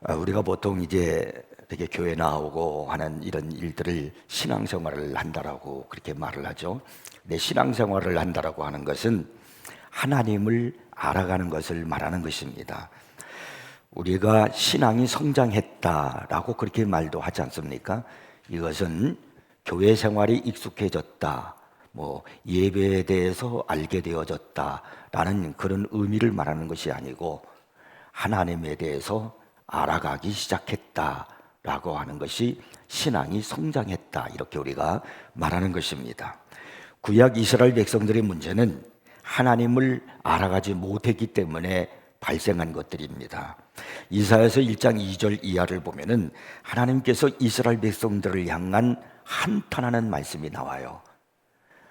우리가 보통 이제 되게 교회 나오고 하는 이런 일들을 신앙생활을 한다라고 그렇게 말을 하죠. 근데 신앙생활을 한다라고 하는 것은 하나님을 알아가는 것을 말하는 것입니다. 우리가 신앙이 성장했다라고 그렇게 말도 하지 않습니까? 이것은 교회 생활이 익숙해졌다, 예배에 대해서 알게 되어졌다라는 그런 의미를 말하는 것이 아니고 하나님에 대해서 알아가기 시작했다라고 하는 것이 신앙이 성장했다, 이렇게 우리가 말하는 것입니다. 구약 이스라엘 백성들의 문제는 하나님을 알아가지 못했기 때문에 발생한 것들입니다. 이사야서 1장 2절 이하를 보면은 하나님께서 이스라엘 백성들을 향한 한탄하는 말씀이 나와요.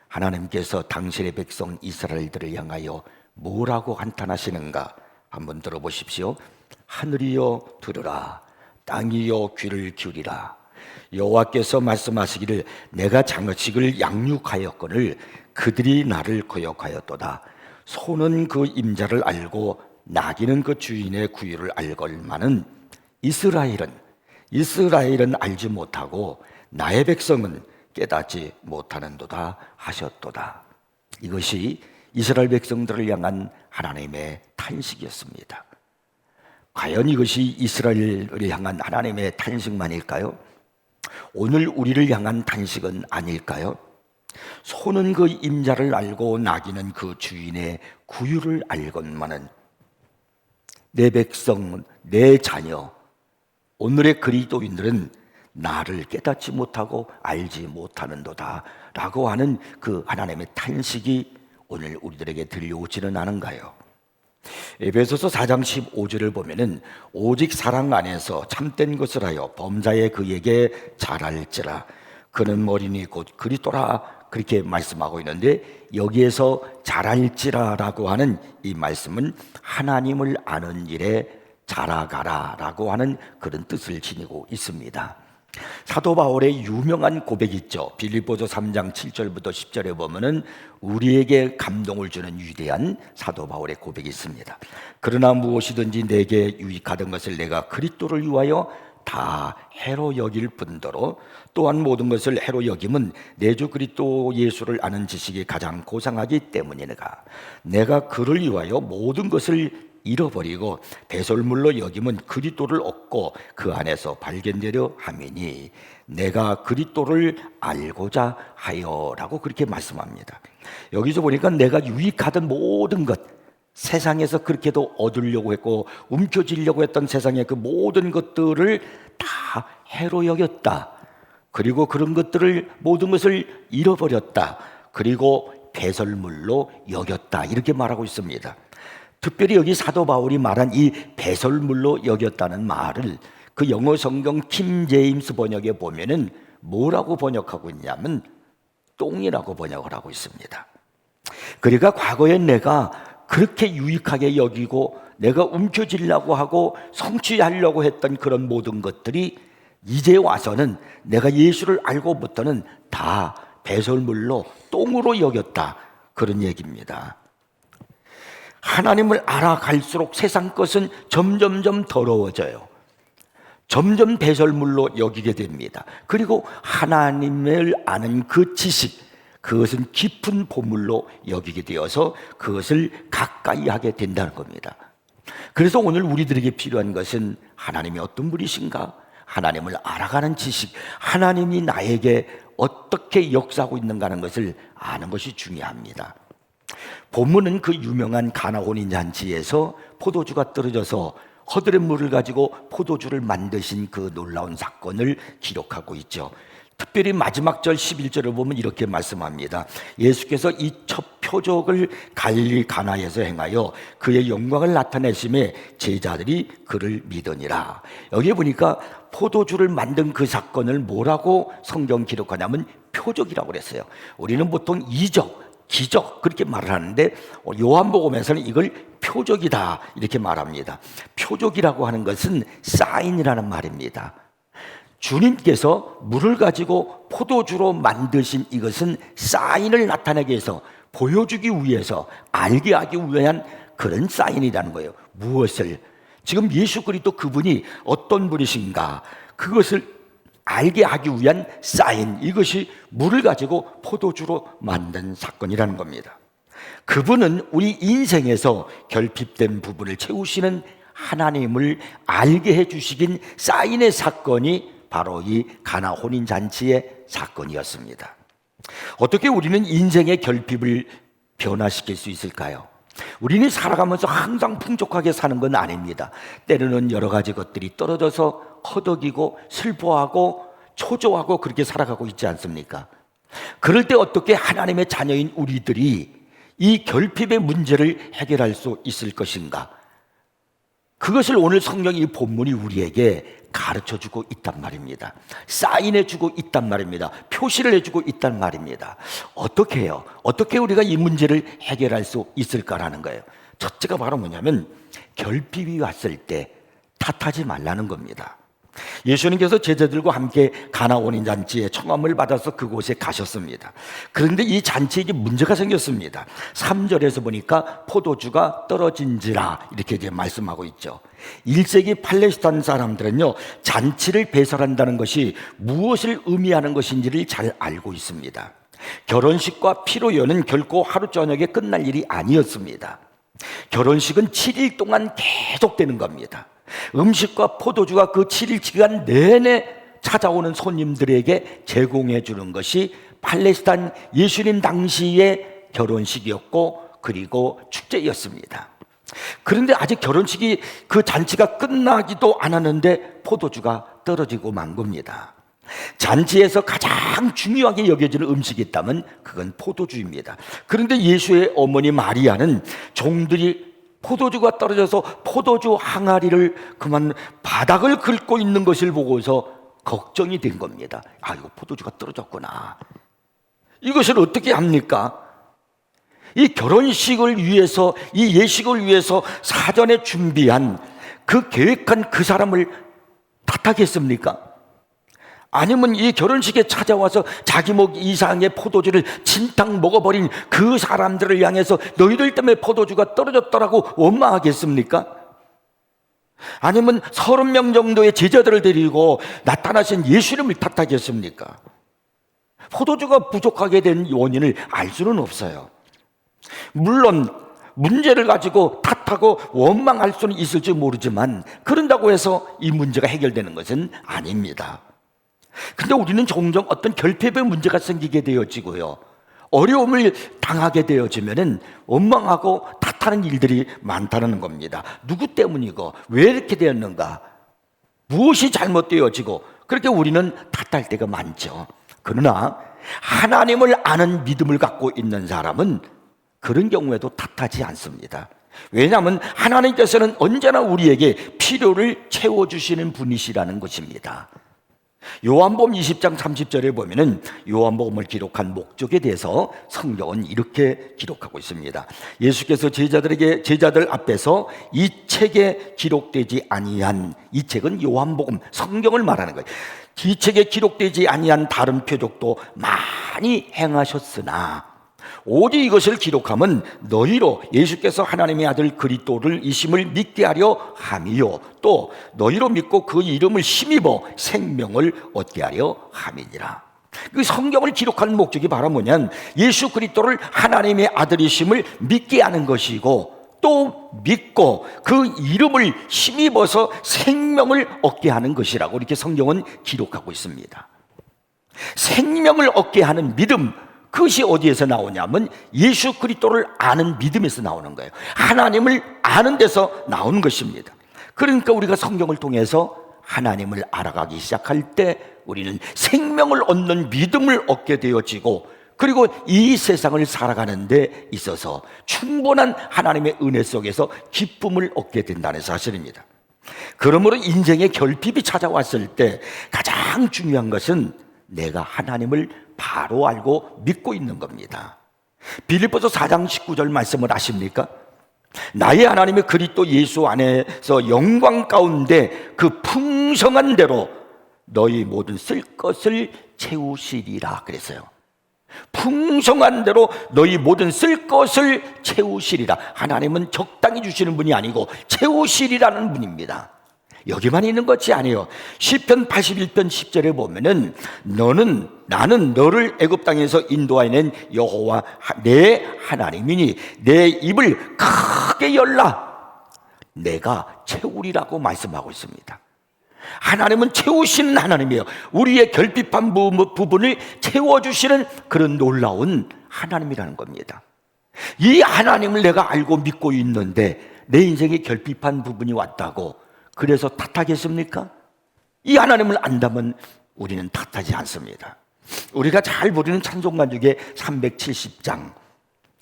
하나님께서 당신의 백성 이스라엘들을 향하여 뭐라고 한탄하시는가 한번 들어보십시오. 하늘이여 들으라, 땅이여 귀를 기울이라. 여호와께서 말씀하시기를 내가 장어식을 양육하였거늘 그들이 나를 거역하였도다. 소는 그 임자를 알고 나귀는 그 주인의 구유를 알걸만은 이스라엘은 알지 못하고 나의 백성은 깨닫지 못하는도다 하셨도다. 이것이 이스라엘 백성들을 향한 하나님의 탄식이었습니다. 과연 이것이 이스라엘을 향한 하나님의 탄식만일까요? 오늘 우리를 향한 탄식은 아닐까요? 소는 그 임자를 알고 나귀는 그 주인의 구유를 알건만은 내 백성, 내 자녀, 오늘의 그리스도인들은 나를 깨닫지 못하고 알지 못하는도다 라고 하는 그 하나님의 탄식이 오늘 우리들에게 들려오지는 않은가요? 에베소서 4장 15절을 보면은 오직 사랑 안에서 참된 것을 하여 범사에 그에게 잘할지라 그는 머리니 곧 그리스도라, 그렇게 말씀하고 있는데, 여기에서 잘할지라라고 하는 이 말씀은 하나님을 아는 일에 자라가라라고 하는 그런 뜻을 지니고 있습니다. 사도 바울의 유명한 고백이 있죠. 빌립보서 3장 7절부터 10절에 보면은 우리에게 감동을 주는 위대한 사도 바울의 고백이 있습니다. 그러나 무엇이든지 내게 유익하던 것을 내가 그리스도를 위하여 다 해로 여길 뿐더러 또한 모든 것을 해로 여김은 내 주 그리스도 예수를 아는 지식이 가장 고상하기 때문이니라. 내가 그를 위하여 모든 것을 잃어버리고 배설물로 여김은 그리스도를 얻고 그 안에서 발견되려 함이니 내가 그리스도를 알고자 하여라고 그렇게 말씀합니다. 여기서 보니까 내가 유익하던 모든 것, 세상에서 그렇게도 얻으려고 했고 움켜쥐려고 했던 세상의 그 모든 것들을 다 해로 여겼다. 그리고 그런 것들을 모든 것을 잃어버렸다. 그리고 배설물로 여겼다, 이렇게 말하고 있습니다. 특별히 여기 사도 바울이 말한 이 배설물로 여겼다는 말을 그 영어 성경 킹 제임스 번역에 보면은 뭐라고 번역하고 있냐면 똥이라고 번역을 하고 있습니다. 그러니까 과거에 내가 그렇게 유익하게 여기고 내가 움켜쥐려고 하고 성취하려고 했던 그런 모든 것들이 이제 와서는 내가 예수를 알고부터는 다 배설물로 똥으로 여겼다, 그런 얘기입니다. 하나님을 알아갈수록 세상 것은 점점점 더러워져요. 점점 배설물로 여기게 됩니다. 그리고 하나님을 아는 그 지식, 그것은 깊은 보물로 여기게 되어서 그것을 가까이 하게 된다는 겁니다. 그래서 오늘 우리들에게 필요한 것은 하나님이 어떤 분이신가, 하나님을 알아가는 지식, 하나님이 나에게 어떻게 역사하고 있는가 하는 것을 아는 것이 중요합니다. 본문은 그 유명한 가나 혼인잔치에서 포도주가 떨어져서 허들의 물을 가지고 포도주를 만드신 그 놀라운 사건을 기록하고 있죠. 특별히 마지막 절 11절을 보면 이렇게 말씀합니다. 예수께서 이 첫 표적을 갈릴리 가나에서 행하여 그의 영광을 나타내심에 제자들이 그를 믿으니라. 여기 보니까 포도주를 만든 그 사건을 뭐라고 성경 기록하냐면 표적이라고 그랬어요. 우리는 보통 이적, 기적 그렇게 말을 하는데 요한복음에서는 이걸 표적이다 이렇게 말합니다. 표적이라고 하는 것은 사인이라는 말입니다. 주님께서 물을 가지고 포도주로 만드신 이것은 사인을 나타내기 위해서, 보여주기 위해서, 알게 하기 위한 그런 사인이라는 거예요. 무엇을? 지금 예수 그리스도 그분이 어떤 분이신가, 그것을 알게 하기 위한 사인, 이것이 물을 가지고 포도주로 만든 사건이라는 겁니다. 그분은 우리 인생에서 결핍된 부분을 채우시는 하나님을 알게 해주시긴 사인의 사건이 바로 이 가나 혼인잔치의 사건이었습니다. 어떻게 우리는 인생의 결핍을 변화시킬 수 있을까요? 우리는 살아가면서 항상 풍족하게 사는 건 아닙니다. 때로는 여러 가지 것들이 떨어져서 허덕이고 슬퍼하고 초조하고 그렇게 살아가고 있지 않습니까? 그럴 때 어떻게 하나님의 자녀인 우리들이 이 결핍의 문제를 해결할 수 있을 것인가? 그것을 오늘 성경이 이 본문이 우리에게 가르쳐주고 있단 말입니다. 사인해주고 있단 말입니다. 표시를 해주고 있단 말입니다. 어떻게 해요? 어떻게 우리가 이 문제를 해결할 수 있을까라는 거예요. 첫째가 바로 뭐냐면 결핍이 왔을 때 탓하지 말라는 겁니다. 예수님께서 제자들과 함께 가나 혼인잔치에 청함을 받아서 그곳에 가셨습니다. 그런데 이 잔치에 문제가 생겼습니다. 3절에서 보니까 포도주가 떨어진지라 이렇게 이제 말씀하고 있죠. 1세기 팔레스타인 사람들은요, 잔치를 배설한다는 것이 무엇을 의미하는 것인지를 잘 알고 있습니다. 결혼식과 피로연은 결코 하루 저녁에 끝날 일이 아니었습니다. 결혼식은 7일 동안 계속되는 겁니다. 음식과 포도주가 그 7일 기간 내내 찾아오는 손님들에게 제공해 주는 것이 팔레스타인 예수님 당시의 결혼식이었고 그리고 축제였습니다. 그런데 아직 결혼식이 그 잔치가 끝나기도 않았는데 포도주가 떨어지고 만 겁니다. 잔치에서 가장 중요하게 여겨지는 음식이 있다면 그건 포도주입니다. 그런데 예수의 어머니 마리아는 종들이 포도주가 떨어져서 포도주 항아리를 그만 바닥을 긁고 있는 것을 보고서 걱정이 된 겁니다. 아, 이거 포도주가 떨어졌구나. 이것을 어떻게 합니까? 이 결혼식을 위해서, 이 예식을 위해서 사전에 준비한 그 계획한 그 사람을 탓하겠습니까? 아니면 이 결혼식에 찾아와서 자기 목 이상의 포도주를 진탕 먹어버린 그 사람들을 향해서 너희들 때문에 포도주가 떨어졌더라고 원망하겠습니까? 아니면 30명 정도의 제자들을 데리고 나타나신 예수님을 탓하겠습니까? 포도주가 부족하게 된 원인을 알 수는 없어요. 물론 문제를 가지고 탓하고 원망할 수는 있을지 모르지만 그런다고 해서 이 문제가 해결되는 것은 아닙니다. 근데 우리는 종종 어떤 결핍의 문제가 생기게 되어지고요, 어려움을 당하게 되어지면은 원망하고 탓하는 일들이 많다는 겁니다. 누구 때문이고 왜 이렇게 되었는가, 무엇이 잘못되어지고, 그렇게 우리는 탓할 때가 많죠. 그러나 하나님을 아는 믿음을 갖고 있는 사람은 그런 경우에도 탓하지 않습니다. 왜냐하면 하나님께서는 언제나 우리에게 필요를 채워주시는 분이시라는 것입니다. 요한복음 20장 30절에 보면은 요한복음을 기록한 목적에 대해서 성경은 이렇게 기록하고 있습니다. 예수께서 제자들 앞에서 이 책에 기록되지 아니한, 이 책은 요한복음 성경을 말하는 거예요. 이 책에 기록되지 아니한 다른 표적도 많이 행하셨으나 오직 이것을 기록함은 너희로 예수께서 하나님의 아들 그리스도를 이심을 믿게 하려 함이요, 또 너희로 믿고 그 이름을 힘입어 생명을 얻게 하려 함이니라. 그 성경을 기록하는 목적이 바로 뭐냐면 예수 그리스도를 하나님의 아들이심을 믿게 하는 것이고, 또 믿고 그 이름을 힘입어서 생명을 얻게 하는 것이라고 이렇게 성경은 기록하고 있습니다. 생명을 얻게 하는 믿음, 그것이 어디에서 나오냐면 예수 그리스도를 아는 믿음에서 나오는 거예요. 하나님을 아는 데서 나오는 것입니다. 그러니까 우리가 성경을 통해서 하나님을 알아가기 시작할 때 우리는 생명을 얻는 믿음을 얻게 되어지고, 그리고 이 세상을 살아가는 데 있어서 충분한 하나님의 은혜 속에서 기쁨을 얻게 된다는 사실입니다. 그러므로 인생의 결핍이 찾아왔을 때 가장 중요한 것은 내가 하나님을 바로 알고 믿고 있는 겁니다. 빌립보서 4장 19절 말씀을 아십니까? 나의 하나님의 그리스도 예수 안에서 영광 가운데 그 풍성한 대로 너희 모든 쓸 것을 채우시리라 그랬어요. 풍성한 대로 너희 모든 쓸 것을 채우시리라. 하나님은 적당히 주시는 분이 아니고 채우시리라는 분입니다. 여기만 있는 것이 아니에요. 시편 81편 10절에 보면은 나는 너를 애굽 땅에서 인도하여낸 여호와 내 하나님이니 내 입을 크게 열라 내가 채우리라고 말씀하고 있습니다. 하나님은 채우시는 하나님이에요. 우리의 결핍한 부분을 채워주시는 그런 놀라운 하나님이라는 겁니다. 이 하나님을 내가 알고 믿고 있는데 내 인생에 결핍한 부분이 왔다고 그래서 탓하겠습니까? 이 하나님을 안다면 우리는 탓하지 않습니다. 우리가 잘 부르는 찬송가 중에 370장,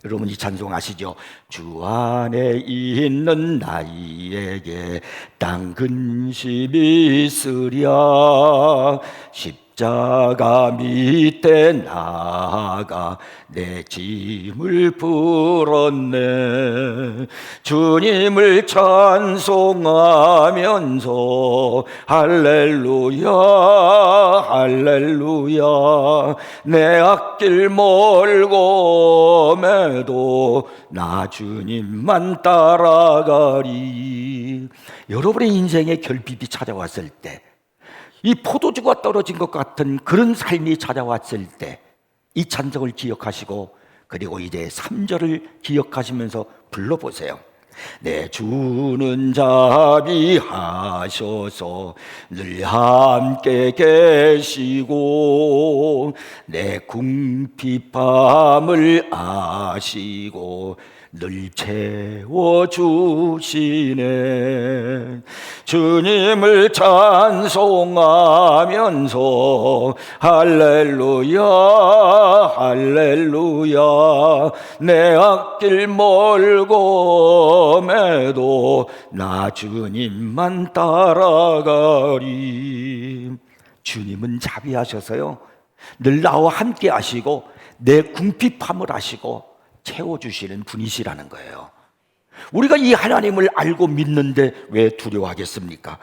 여러분 이 찬송 아시죠? 주 안에 있는 나에게 땅 근심이 있으랴 십자가 밑에 나아가 내 짐을 풀었네. 주님을 찬송하면서 할렐루야 할렐루야 내 앞길 멀고 매도 나 주님만 따라가리. 여러분의 인생에 결핍이 찾아왔을 때, 이 포도주가 떨어진 것 같은 그런 삶이 찾아왔을 때 이 찬송을 기억하시고 그리고 이제 3절을 기억하시면서 불러보세요. 내 주는 자비하셔서 늘 함께 계시고 내 궁핍함을 아시고 늘 채워주시네. 주님을 찬송하면서 할렐루야 할렐루야 내 앞길 멀고 매도 나 주님만 따라가리. 주님은 자비하셔서요 늘 나와 함께 하시고 내 궁핍함을 아시고 채워주시는 분이시라는 거예요. 우리가 이 하나님을 알고 믿는데 왜 두려워하겠습니까?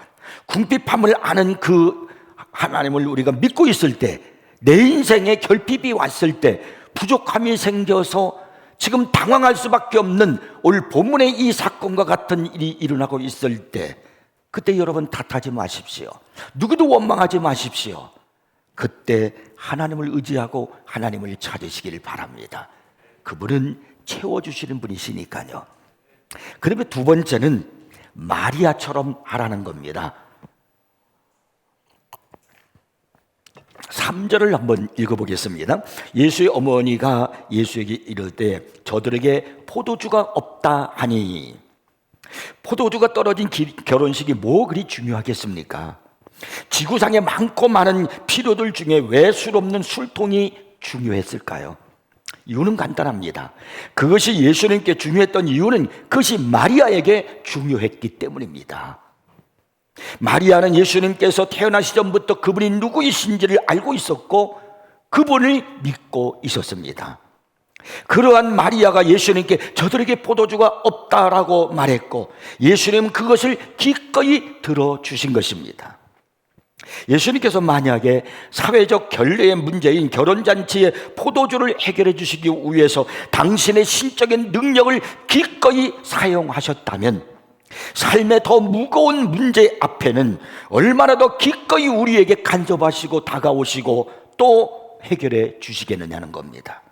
궁핍함을 아는 그 하나님을 우리가 믿고 있을 때, 내 인생에 결핍이 왔을 때, 부족함이 생겨서 지금 당황할 수밖에 없는 오늘 본문의 이 사건과 같은 일이 일어나고 있을 때, 그때 여러분 탓하지 마십시오. 누구도 원망하지 마십시오. 그때 하나님을 의지하고 하나님을 찾으시길 바랍니다. 그분은 채워주시는 분이시니까요. 그러면 두 번째는 마리아처럼 하라는 겁니다. 3절을 한번 읽어보겠습니다. 예수의 어머니가 예수에게 이르되 저들에게 포도주가 없다 하니. 포도주가 떨어진 결혼식이 뭐 그리 중요하겠습니까? 지구상에 많고 많은 필요들 중에 왜 술 없는 술통이 중요했을까요? 이유는 간단합니다. 그것이 예수님께 중요했던 이유는 그것이 마리아에게 중요했기 때문입니다. 마리아는 예수님께서 태어나시 전부터 그분이 누구이신지를 알고 있었고 그분을 믿고 있었습니다. 그러한 마리아가 예수님께 저들에게 포도주가 없다라고 말했고 예수님은 그것을 기꺼이 들어주신 것입니다. 예수님께서 만약에 사회적 결례의 문제인 결혼잔치에 포도주를 해결해 주시기 위해서 당신의 신적인 능력을 기꺼이 사용하셨다면 삶의 더 무거운 문제 앞에는 얼마나 더 기꺼이 우리에게 간섭하시고 다가오시고 또 해결해 주시겠느냐는 겁니다.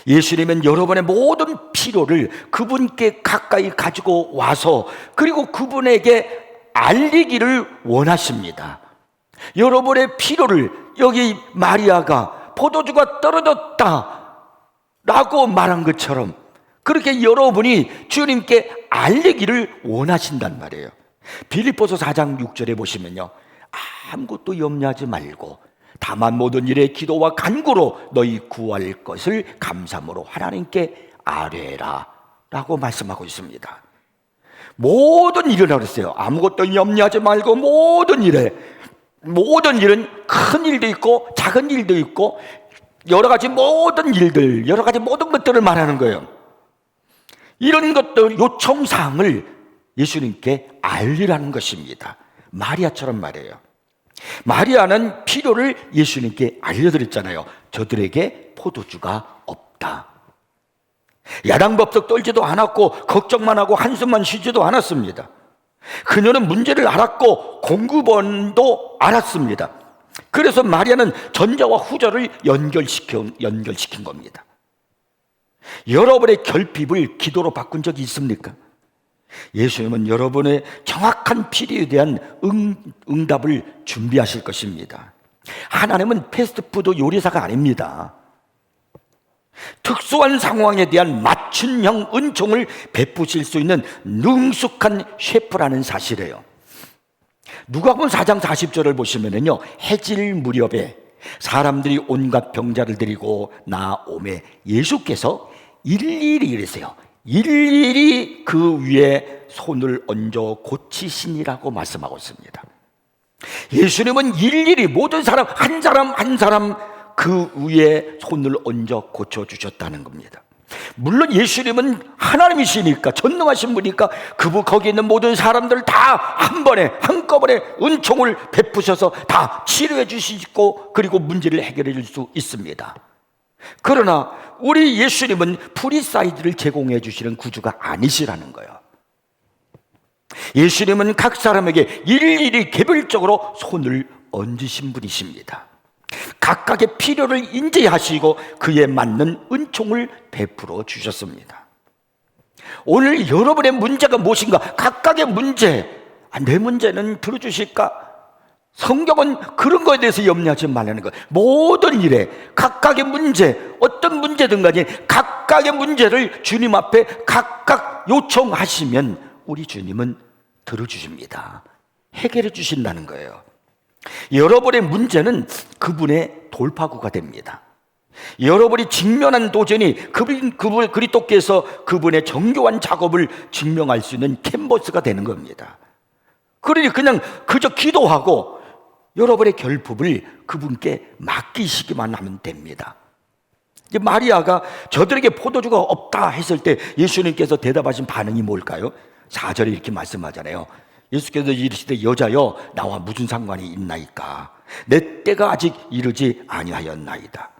예수님은 여러분의 모든 필요를 그분께 가까이 가지고 와서 그리고 그분에게 알리기를 원하십니다. 여러분의 필요를 여기 마리아가 포도주가 떨어졌다 라고 말한 것처럼 그렇게 여러분이 주님께 알리기를 원하신단 말이에요. 빌립보서 4장 6절에 보시면요 아무것도 염려하지 말고 다만 모든 일에 기도와 간구로 너희 구할 것을 감사함으로 하나님께 아뢰라 라고 말씀하고 있습니다. 모든 일을 하랬어요. 아무것도 염려하지 말고 모든 일은 큰 일도 있고 작은 일도 있고 여러 가지 모든 일들, 여러 가지 모든 것들을 말하는 거예요. 이런 것들 요청사항을 예수님께 알리라는 것입니다. 마리아처럼 말이에요. 마리아는 필요를 예수님께 알려드렸잖아요. 저들에게 포도주가 없다. 야단법석 떨지도 않았고 걱정만 하고 한숨만 쉬지도 않았습니다. 그녀는 문제를 알았고 공급원도 알았습니다. 그래서 마리아는 전자와 후자를 연결시킨 겁니다. 여러분의 결핍을 기도로 바꾼 적이 있습니까? 예수님은 여러분의 정확한 필요에 대한 응답을 준비하실 것입니다. 하나님은 패스트푸드 요리사가 아닙니다. 특수한 상황에 대한 맞춤형 은총을 베푸실 수 있는 능숙한 셰프라는 사실이에요. 누가복음 4장 40절을 보시면은요, 해질 무렵에 사람들이 온갖 병자를 데리고 나오매 예수께서 일일이 이랬어요. 일일이 그 위에 손을 얹어 고치시니라고 말씀하고 있습니다. 예수님은 일일이 모든 사람 한 사람 그 위에 손을 얹어 고쳐주셨다는 겁니다. 물론 예수님은 하나님이시니까, 전능하신 분이니까 거기 있는 모든 사람들 다 한꺼번에 은총을 베푸셔서 다 치료해 주시고 그리고 문제를 해결해 줄 수 있습니다. 그러나 우리 예수님은 프리사이드를 제공해 주시는 구주가 아니시라는 거예요. 예수님은 각 사람에게 일일이 개별적으로 손을 얹으신 분이십니다. 각각의 필요를 인지하시고 그에 맞는 은총을 베풀어 주셨습니다. 오늘 여러분의 문제가 무엇인가? 각각의 문제, 내 문제는 들어주실까? 성경은 그런 거에 대해서 염려하지 말라는 거예요. 모든 일에 각각의 문제, 어떤 문제든 간에 각각의 문제를 주님 앞에 각각 요청하시면 우리 주님은 들어주십니다. 해결해 주신다는 거예요. 여러분의 문제는 그분의 돌파구가 됩니다. 여러분이 직면한 도전이 그리스도께서 그분의 정교한 작업을 증명할 수 있는 캔버스가 되는 겁니다. 그러니 그냥 그저 기도하고 여러분의 결핍을 그분께 맡기시기만 하면 됩니다. 이제 마리아가 저들에게 포도주가 없다 했을 때 예수님께서 대답하신 반응이 뭘까요? 4절에 이렇게 말씀하잖아요. 예수께서 이르시되 여자여 나와 무슨 상관이 있나이까? 내 때가 아직 이르지 아니하였나이다.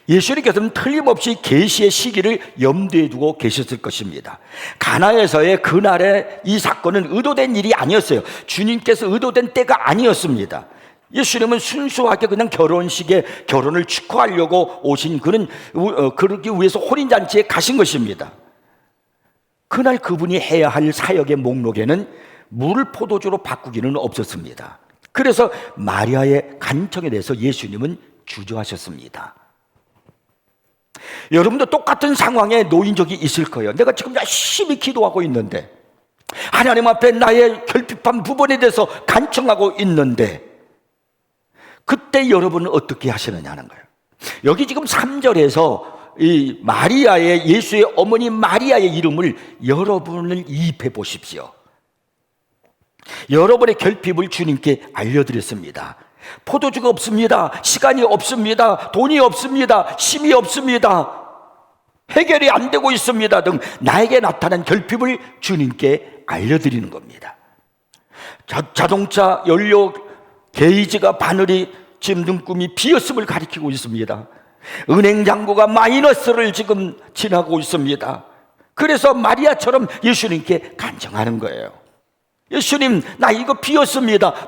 예수님께서는 틀림없이 계시의 시기를 염두에 두고 계셨을 것입니다. 가나에서의 그날의 이 사건은 의도된 일이 아니었어요. 주님께서 의도된 때가 아니었습니다. 예수님은 순수하게 그냥 결혼을 축하하려고 오신 그러기 위해서 혼인잔치에 가신 것입니다. 그날 그분이 해야 할 사역의 목록에는 물을 포도주로 바꾸기는 없었습니다. 그래서 마리아의 간청에 대해서 예수님은 주저하셨습니다. 여러분도 똑같은 상황에 놓인 적이 있을 거예요. 내가 지금 열심히 기도하고 있는데, 하나님 앞에 나의 결핍한 부분에 대해서 간청하고 있는데, 그때 여러분은 어떻게 하시느냐는 거예요. 여기 지금 3절에서 이 마리아의, 예수의 어머니 마리아의 이름을 여러분을 이입해 보십시오. 여러분의 결핍을 주님께 알려드렸습니다. 포도주가 없습니다. 시간이 없습니다. 돈이 없습니다. 힘이 없습니다. 해결이 안 되고 있습니다 등 나에게 나타난 결핍을 주님께 알려드리는 겁니다. 자동차 연료 게이지가 바늘이 지금 눈금이 비었음을 가리키고 있습니다. 은행 잔고가 마이너스를 지금 지나고 있습니다. 그래서 마리아처럼 예수님께 간청하는 거예요. 예수님, 나 이거 비었습니다.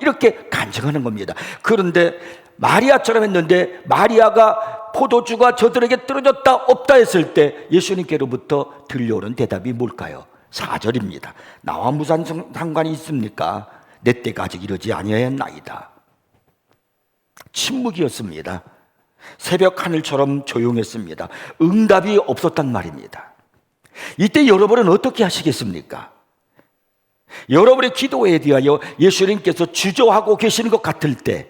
이렇게 간청하는 겁니다. 그런데 마리아처럼 했는데, 마리아가 포도주가 저들에게 떨어졌다 없다 했을 때 예수님께로부터 들려오는 대답이 뭘까요? 4절입니다. 나와 무슨 상관이 있습니까? 내 때가 아직 이르지 아니하였나이다. 침묵이었습니다. 새벽 하늘처럼 조용했습니다. 응답이 없었단 말입니다. 이때 여러분은 어떻게 하시겠습니까? 여러분의 기도에 대하여 예수님께서 주저하고 계시는 것 같을 때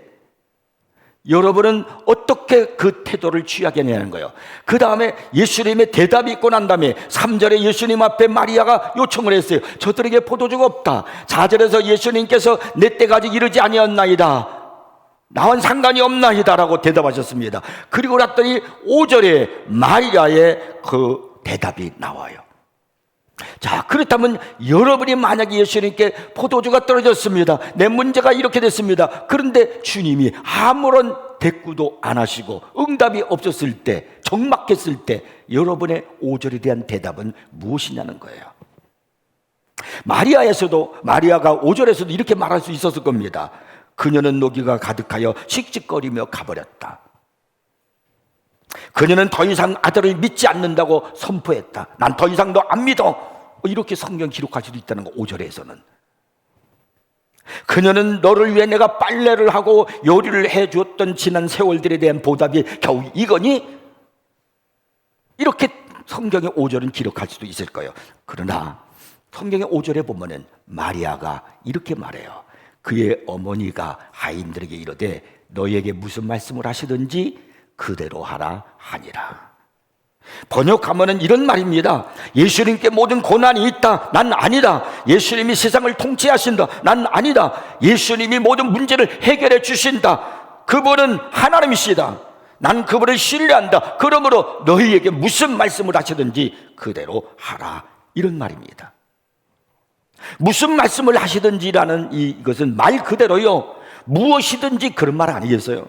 여러분은 어떻게 그 태도를 취하겠냐는 거예요. 그 다음에 예수님의 대답이 있고 난 다음에 3절에 예수님 앞에 마리아가 요청을 했어요. 저들에게 포도주가 없다. 4절에서 예수님께서 내 때가 아직 이르지 아니었나이다. 나와는 상관이 없나이다 라고 대답하셨습니다. 그리고 났더니 5절에 마리아의 그 대답이 나와요. 자, 그렇다면 여러분이 만약에 예수님께 포도주가 떨어졌습니다, 내 문제가 이렇게 됐습니다, 그런데 주님이 아무런 대꾸도 안 하시고 응답이 없었을 때, 적막했을 때 여러분의 5절에 대한 대답은 무엇이냐는 거예요. 마리아가 5절에서도 이렇게 말할 수 있었을 겁니다. 그녀는 노기가 가득하여 씩씩거리며 가버렸다. 그녀는 더 이상 아들을 믿지 않는다고 선포했다. 난 더 이상 너 안 믿어. 이렇게 성경 기록할 수도 있다는 거. 5절에서는 그녀는 너를 위해 내가 빨래를 하고 요리를 해주었던 지난 세월들에 대한 보답이 겨우 이거니? 이렇게 성경의 5절은 기록할 수도 있을 거예요. 그러나 성경의 5절에 보면은 마리아가 이렇게 말해요. 그의 어머니가 하인들에게 이르되 너희에게 무슨 말씀을 하시든지 그대로 하라 하니라. 번역하면은 이런 말입니다. 예수님께 모든 고난이 있다. 난 아니다. 예수님이 세상을 통치하신다. 난 아니다. 예수님이 모든 문제를 해결해 주신다. 그분은 하나님이시다. 난 그분을 신뢰한다. 그러므로 너희에게 무슨 말씀을 하시든지 그대로 하라. 이런 말입니다. 무슨 말씀을 하시든지라는 이것은 말 그대로요, 무엇이든지 그런 말 아니겠어요?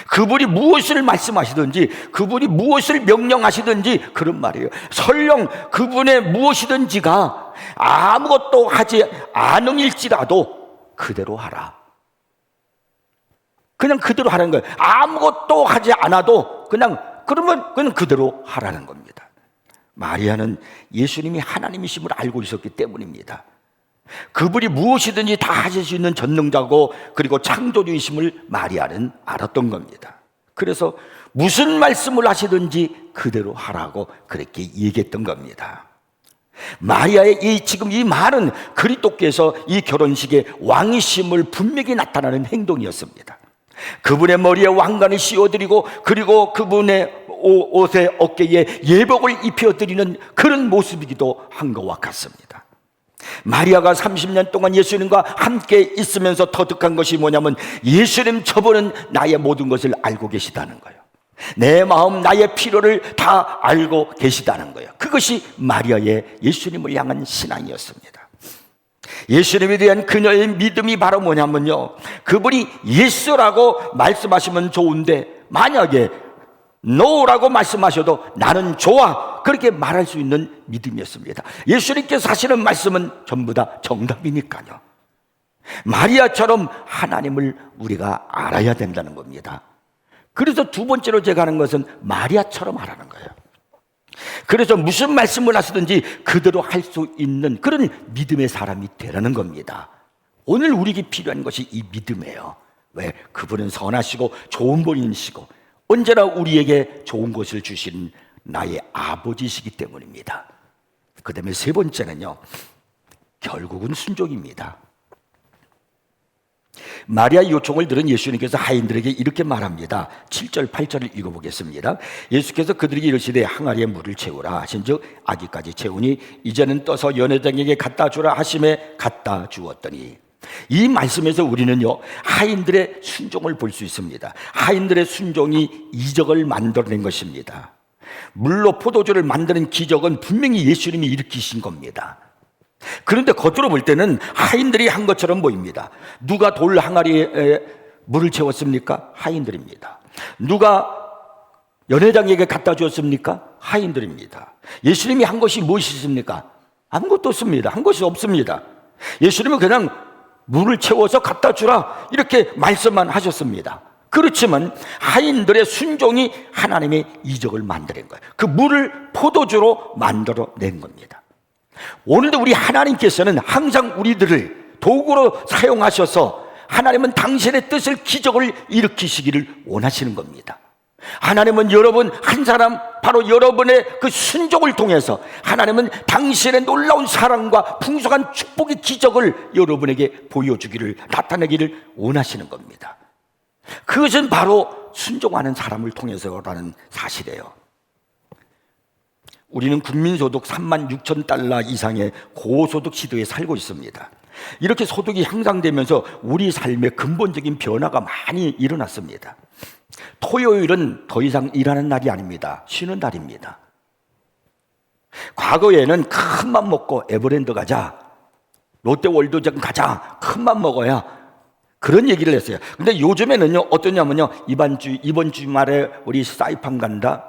그분이 무엇을 말씀하시든지, 그분이 무엇을 명령하시든지 그런 말이에요. 설령 그분의 무엇이든지가 아무것도 하지 않음일지라도 그대로 하라. 그냥 그대로 하라는 거예요. 아무것도 하지 않아도 그냥 그대로 하라는 겁니다. 마리아는 예수님이 하나님이심을 알고 있었기 때문입니다. 그분이 무엇이든지 다 하실 수 있는 전능자고 그리고 창조주이심을 마리아는 알았던 겁니다. 그래서 무슨 말씀을 하시든지 그대로 하라고 그렇게 얘기했던 겁니다. 마리아의 지금 이 말은 그리스도께서 이 결혼식의 왕이심을 분명히 나타나는 행동이었습니다. 그분의 머리에 왕관을 씌워드리고 그리고 그분의 옷에 어깨에 예복을 입혀드리는 그런 모습이기도 한 것과 같습니다. 마리아가 30년 동안 예수님과 함께 있으면서 터득한 것이 뭐냐면 예수님 저분은 나의 모든 것을 알고 계시다는 거예요. 내 마음, 나의 필요를 다 알고 계시다는 거예요. 그것이 마리아의 예수님을 향한 신앙이었습니다. 예수님에 대한 그녀의 믿음이 바로 뭐냐면요, 그분이 예수라고 말씀하시면 좋은데 만약에 노라고 말씀하셔도 나는 좋아, 그렇게 말할 수 있는 믿음이었습니다. 예수님께서 하시는 말씀은 전부 다 정답이니까요. 마리아처럼 하나님을 우리가 알아야 된다는 겁니다. 그래서 두 번째로 제가 하는 것은 마리아처럼 하라는 거예요. 그래서 무슨 말씀을 하시든지 그대로 할 수 있는 그런 믿음의 사람이 되라는 겁니다. 오늘 우리에게 필요한 것이 이 믿음이에요. 왜? 그분은 선하시고 좋은 분이시고 언제나 우리에게 좋은 것을 주신 나의 아버지시기 때문입니다. 그 다음에 세 번째는요, 결국은 순종입니다. 마리아의 요청을 들은 예수님께서 하인들에게 이렇게 말합니다. 7절 8절을 읽어보겠습니다. 예수께서 그들에게 이르시되 항아리에 물을 채우라 하신즉 아기까지 채우니 이제는 떠서 연회장에게 갖다 주라 하심에 갖다 주었더니, 이 말씀에서 우리는요 하인들의 순종을 볼 수 있습니다. 하인들의 순종이 이적을 만들어낸 것입니다. 물로 포도주를 만드는 기적은 분명히 예수님이 일으키신 겁니다. 그런데 겉으로 볼 때는 하인들이 한 것처럼 보입니다. 누가 돌 항아리에 물을 채웠습니까? 하인들입니다. 누가 연회장에게 갖다 주었습니까? 하인들입니다. 예수님이 한 것이 무엇이 있습니까? 아무것도 없습니다. 한 것이 없습니다. 예수님은 그냥 물을 채워서 갖다 주라 이렇게 말씀만 하셨습니다. 그렇지만 하인들의 순종이 하나님의 이적을 만들어낸 거예요. 그 물을 포도주로 만들어낸 겁니다. 오늘도 우리 하나님께서는 항상 우리들을 도구로 사용하셔서 하나님은 당신의 뜻을, 기적을 일으키시기를 원하시는 겁니다. 하나님은 여러분 한 사람, 바로 여러분의 그 순종을 통해서 하나님은 당신의 놀라운 사랑과 풍성한 축복의 기적을 여러분에게 보여주기를, 나타내기를 원하시는 겁니다. 그것은 바로 순종하는 사람을 통해서라는 사실이에요. 우리는 국민소득 36,000달러 이상의 고소득 시대에 살고 있습니다. 이렇게 소득이 향상되면서 우리 삶에 근본적인 변화가 많이 일어났습니다. 토요일은 더 이상 일하는 날이 아닙니다. 쉬는 날입니다. 과거에는 큰 맘 먹고 에버랜드 가자, 롯데월드점 가자, 큰 맘 먹어야 그런 얘기를 했어요. 근데 요즘에는요, 어떠냐면요, 이번 주말에 우리 사이판 간다,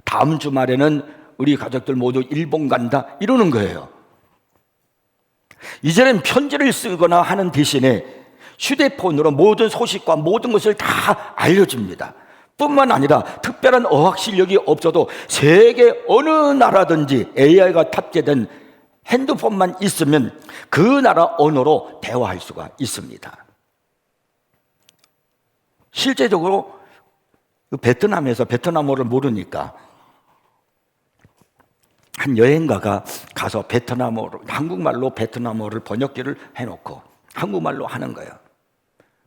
다음 주말에는 우리 가족들 모두 일본 간다, 이러는 거예요. 이제는 편지를 쓰거나 하는 대신에 휴대폰으로 모든 소식과 모든 것을 다 알려줍니다. 뿐만 아니라 특별한 어학 실력이 없어도 세계 어느 나라든지 AI가 탑재된 핸드폰만 있으면 그 나라 언어로 대화할 수가 있습니다. 실제적으로 베트남에서 베트남어를 모르니까 한 여행가가 가서 베트남어로, 한국말로 베트남어를 번역기를 해놓고 한국말로 하는 거예요.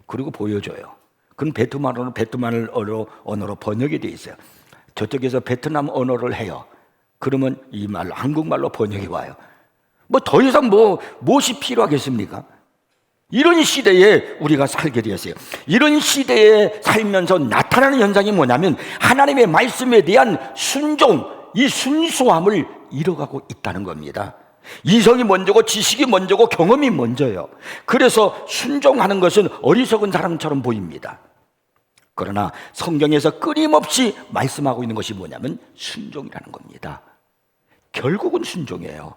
그리고 보여줘요. 그건 베트남어로 언어로 번역이 돼 있어요. 저쪽에서 베트남 언어를 해요. 그러면 이 말로 한국말로 번역이 와요. 뭐 더 이상 무엇이 필요하겠습니까? 이런 시대에 우리가 살게 되었어요. 이런 시대에 살면서 나타나는 현상이 뭐냐면 하나님의 말씀에 대한 순종, 이 순수함을 잃어가고 있다는 겁니다. 이성이 먼저고 지식이 먼저고 경험이 먼저예요. 그래서 순종하는 것은 어리석은 사람처럼 보입니다. 그러나 성경에서 끊임없이 말씀하고 있는 것이 뭐냐면 순종이라는 겁니다. 결국은 순종이에요.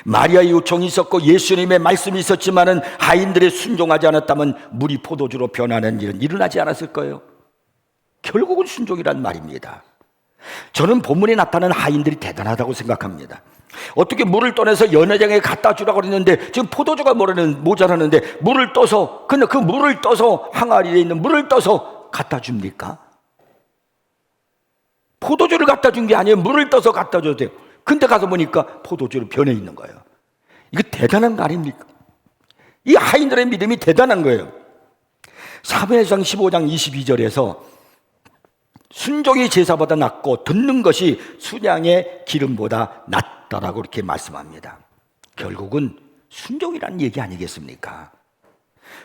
마리아의 요청이 있었고 예수님의 말씀이 있었지만은 하인들이 순종하지 않았다면 물이 포도주로 변하는 일은 일어나지 않았을 거예요. 결국은 순종이란 말입니다. 저는 본문에 나타난 하인들이 대단하다고 생각합니다. 어떻게 물을 떠내서 연회장에 갖다 주라고 그랬는데 지금 포도주가 모자라는데 물을 떠서, 근데 그 물을 떠서 항아리에 있는 물을 떠서 갖다 줍니까? 포도주를 갖다 준 게 아니에요. 물을 떠서 갖다 줘도 돼요. 근데 가서 보니까 포도주로 변해 있는 거예요. 이거 대단한 거 아닙니까? 이 하인들의 믿음이 대단한 거예요. 사무엘상 15장 22절에서 순종이 제사보다 낫고 듣는 것이 순양의 기름보다 낫다라고 이렇게 말씀합니다. 결국은 순종이라는 얘기 아니겠습니까?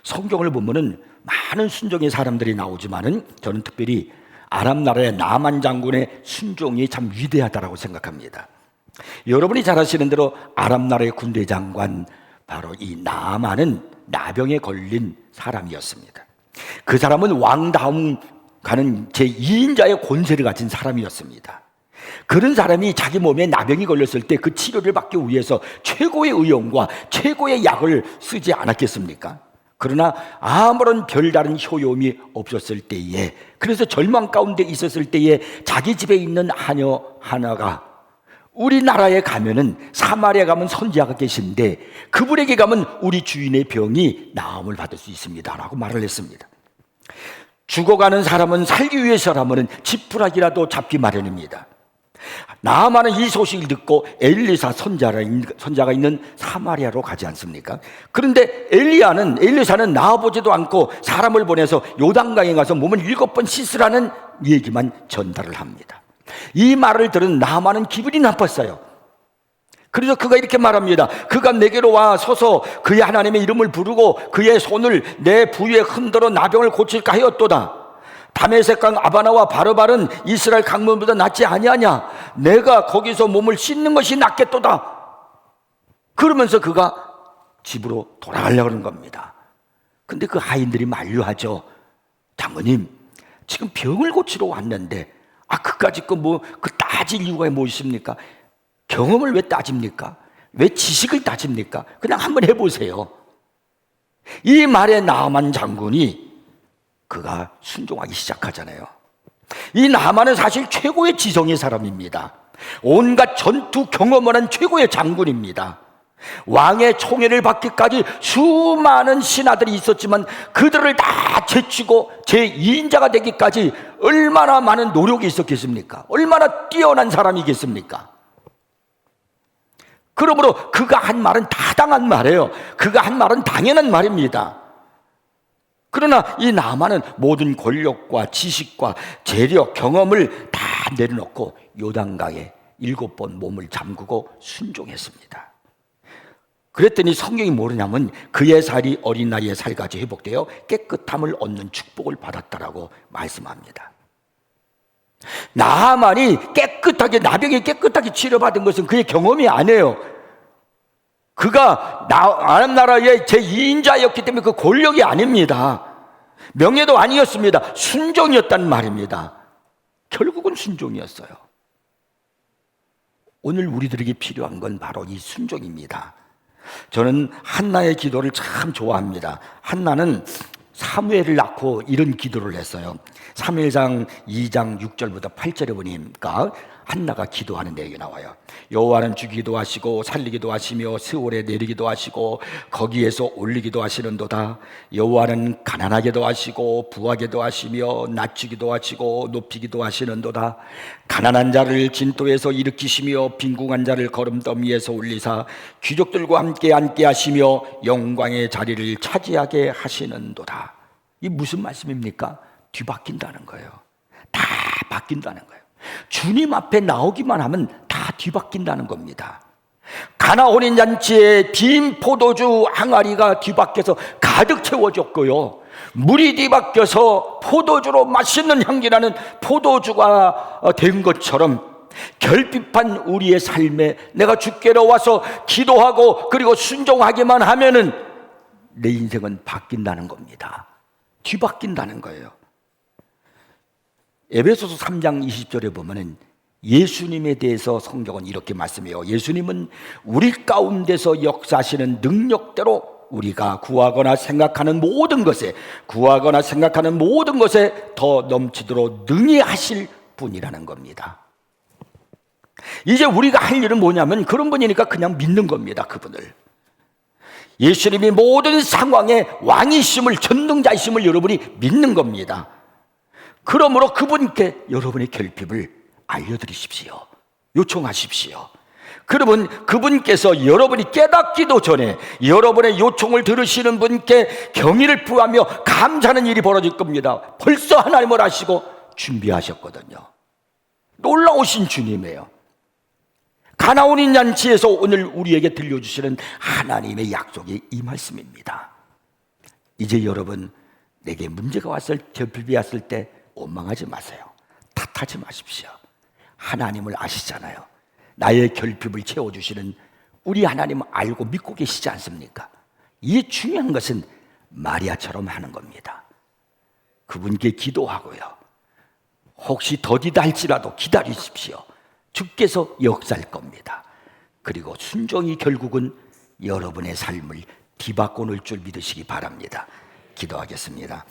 성경을 보면은 많은 순종의 사람들이 나오지만은 저는 특별히 아람 나라의 나만 장군의 순종이 참 위대하다라고 생각합니다. 여러분이 잘 아시는 대로 아람 나라의 군대 장관 바로 이 나만은 나병에 걸린 사람이었습니다. 그 사람은 왕 다음 가는 제2인자의 권세를 가진 사람이었습니다. 그런 사람이 자기 몸에 나병이 걸렸을 때 그 치료를 받기 위해서 최고의 의용과 최고의 약을 쓰지 않았겠습니까? 그러나 아무런 별다른 효용이 없었을 때에, 그래서 절망 가운데 있었을 때에 자기 집에 있는 하녀 하나가 우리나라에 가면은 사마리아 가면 선지자가 계신데 그분에게 가면 우리 주인의 병이 나음을 받을 수 있습니다 라고 말을 했습니다. 죽어가는 사람은 살기 위해서라면 지푸라기라도 잡기 마련입니다. 나아만은 이 소식을 듣고 엘리사 선자가 있는 사마리아로 가지 않습니까? 그런데 엘리사는 나아보지도 않고 사람을 보내서 요단강에 가서 몸을 7번 씻으라는 얘기만 전달을 합니다. 이 말을 들은 나아만은 기분이 나빴어요. 그래서 그가 이렇게 말합니다. 그가 내게로 와 서서 그의 하나님의 이름을 부르고 그의 손을 내 부위에 흔들어 나병을 고칠까 하였도다. 다메섹강 아바나와 바르발은 이스라엘 강물보다 낫지 아니하냐? 내가 거기서 몸을 씻는 것이 낫겠도다. 그러면서 그가 집으로 돌아가려고 하는 겁니다. 근데 그 하인들이 만류하죠. 장모님, 지금 병을 고치러 왔는데 그까짓 그 따질 이유가 뭐 있습니까? 경험을 왜 따집니까? 왜 지식을 따집니까? 그냥 한번 해보세요. 이 말에 나아만 장군이 그가 순종하기 시작하잖아요. 이 나아만은 사실 최고의 지성의 사람입니다. 온갖 전투 경험을 한 최고의 장군입니다. 왕의 총애를 받기까지 수많은 신하들이 있었지만 그들을 다 제치고 제2인자가 되기까지 얼마나 많은 노력이 있었겠습니까? 얼마나 뛰어난 사람이겠습니까? 그러므로 그가 한 말은 타당한 말이에요. 그가 한 말은 당연한 말입니다. 그러나 이 나아만은 모든 권력과 지식과 재력, 경험을 다 내려놓고 요단강에 7번 몸을 잠그고 순종했습니다. 그랬더니 성경이 뭐냐면 그의 살이 어린 나이에 살까지 회복되어 깨끗함을 얻는 축복을 받았다라고 말씀합니다. 나하만이 깨끗하게, 나병이 깨끗하게 치료받은 것은 그의 경험이 아니에요. 그가 아람 나라의 제2인자였기 때문에 그 권력이 아닙니다. 명예도 아니었습니다. 순종이었단 말입니다. 결국은 순종이었어요. 오늘 우리들에게 필요한 건 바로 이 순종입니다. 저는 한나의 기도를 참 좋아합니다. 한나는 사무엘을 낳고 이런 기도를 했어요. 사무엘상 2장 6절부터 8절에 보니까 한나가 기도하는 내용이 나와요. 여호와는 주기도 하시고 살리기도 하시며 스올에 내리기도 하시고 거기에서 올리기도 하시는도다. 여호와는 가난하게도 하시고 부하게도 하시며 낮추기도 하시고 높이기도 하시는도다. 가난한 자를 진토에서 일으키시며 빈궁한 자를 거름더미에서 올리사 귀족들과 함께 앉게 하시며 영광의 자리를 차지하게 하시는도다. 이 무슨 말씀입니까? 뒤바뀐다는 거예요. 다 바뀐다는 거예요. 주님 앞에 나오기만 하면 다 뒤바뀐다는 겁니다. 가나 혼인 잔치에 빈 포도주 항아리가 뒤바뀌어서 가득 채워졌고요, 물이 뒤바뀌어서 포도주로 맛있는 향기나는 포도주가 된 것처럼 결핍한 우리의 삶에 내가 주께로 와서 기도하고 그리고 순종하기만 하면은 내 인생은 바뀐다는 겁니다. 뒤바뀐다는 거예요. 에베소서 3장 20절에 보면은 예수님에 대해서 성경은 이렇게 말씀해요. 예수님은 우리 가운데서 역사하시는 능력대로 우리가 구하거나 생각하는 모든 것에 더 넘치도록 능히 하실 분이라는 겁니다. 이제 우리가 할 일은 뭐냐면 그런 분이니까 그냥 믿는 겁니다. 그분을. 예수님이 모든 상황에 왕이심을, 전능자이심을 여러분이 믿는 겁니다. 그러므로 그분께 여러분의 결핍을 알려드리십시오. 요청하십시오. 그러면 그분께서 여러분이 깨닫기도 전에 여러분의 요청을 들으시는 분께 경의를 표하며 감사하는 일이 벌어질 겁니다. 벌써 하나님을 아시고 준비하셨거든요. 놀라우신 주님이에요. 가나 혼인 잔치에서 오늘 우리에게 들려주시는 하나님의 약속이 이 말씀입니다. 이제 여러분, 내게 문제가 왔을, 결핍이 왔을 때 원망하지 마세요. 탓하지 마십시오. 하나님을 아시잖아요. 나의 결핍을 채워주시는 우리 하나님을 알고 믿고 계시지 않습니까? 이 중요한 것은 마리아처럼 하는 겁니다. 그분께 기도하고요, 혹시 더디다 할지라도 기다리십시오. 주께서 역사할 겁니다. 그리고 순종이 결국은 여러분의 삶을 뒤바꿔 놓을 줄 믿으시기 바랍니다. 기도하겠습니다.